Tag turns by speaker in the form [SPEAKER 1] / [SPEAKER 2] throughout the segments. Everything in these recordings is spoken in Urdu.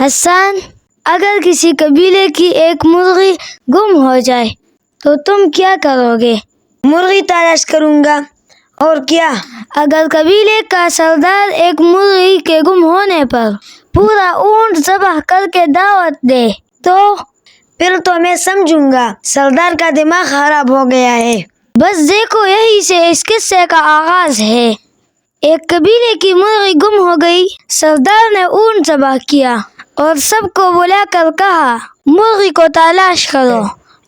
[SPEAKER 1] حسان، اگر کسی قبیلے کی ایک مرغی گم ہو جائے تو تم کیا کرو گے؟
[SPEAKER 2] مرغی تلاش کروں گا، اور کیا؟
[SPEAKER 1] اگر قبیلے کا سردار ایک مرغی کے گم ہونے پر پورا اونٹ ذبح کر کے دعوت دے تو؟
[SPEAKER 2] پھر تو میں سمجھوں گا سردار کا دماغ خراب ہو گیا ہے۔
[SPEAKER 1] بس دیکھو، یہی سے اس قصے کا آغاز ہے۔ ایک قبیلے کی مرغی گم ہو گئی۔ سردار نے اونٹ ذبح کیا اور سب کو بلا کر کہا، مرغی کو تلاش کرو۔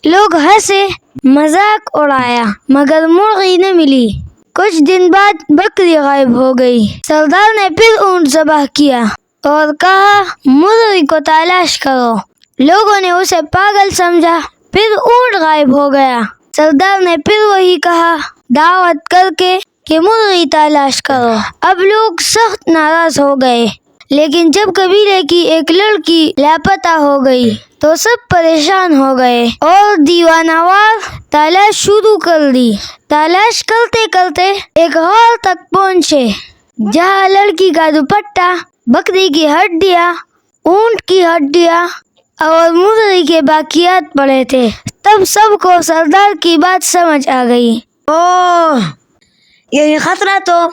[SPEAKER 1] لوگ ہنسے، مذاق اڑایا، مگر مرغی نہ ملی۔ کچھ دن بعد بکری غائب ہو گئی۔ سردار نے پھر اونٹ ذبح کیا اور کہا، مرغی کو تلاش کرو۔ لوگوں نے اسے پاگل سمجھا۔ پھر اونٹ غائب ہو گیا۔ سردار نے پھر وہی کہا دعوت کر کے کہ مرغی تلاش کرو۔ اب لوگ سخت ناراض ہو گئے، لیکن جب قبیلے کی ایک لڑکی لاپتہ ہو گئی تو سب پریشان ہو گئے اور دیوانہ وار تلاش شروع کر دی۔ تلاش کرتے کرتے ایک غار تک پہنچے جہاں لڑکی کا دوپٹہ، بکری کی ہڈیاں، اونٹ کی ہڈیاں اور مرغی کے باقیات پڑے تھے۔ تب سب کو سردار کی بات سمجھ آ گئی۔
[SPEAKER 2] اوہ، یہ خطرہ تو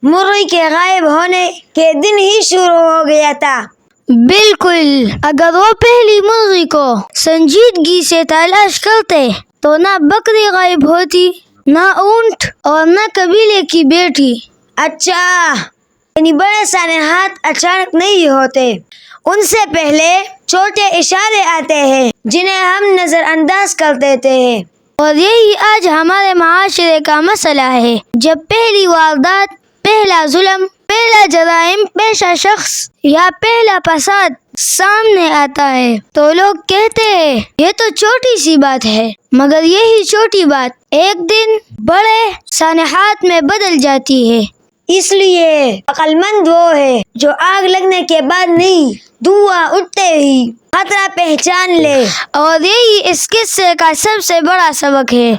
[SPEAKER 2] مرغی کے غائب ہونے کے دن ہی شروع ہو گیا تھا۔
[SPEAKER 1] بالکل، اگر وہ پہلی مرغی کو سنجیدگی سے تلاش کرتے تو نہ بکری غائب ہوتی، نہ اونٹ اور نہ قبیلے کی بیٹی۔
[SPEAKER 2] اچھا، یعنی بڑے سانحات اچانک نہیں ہوتے، ان سے پہلے چھوٹے اشارے آتے ہیں جنہیں ہم نظر انداز کر دیتے ہیں۔
[SPEAKER 1] اور یہی آج ہمارے معاشرے کا مسئلہ ہے۔ جب پہلی واردات، پہلا ظلم، پہلا جرائم پیشہ شخص یا پہلا فساد سامنے آتا ہے تو لوگ کہتے ہیں یہ تو چھوٹی سی بات ہے، مگر یہی چھوٹی بات ایک دن بڑے سانحات میں بدل جاتی ہے۔
[SPEAKER 2] اس لیے عقل مند وہ ہے جو آگ لگنے کے بعد نہیں، دھواں اٹھتے ہی خطرہ پہچان لے۔
[SPEAKER 1] اور یہی اس قصے کا سب سے بڑا سبق ہے۔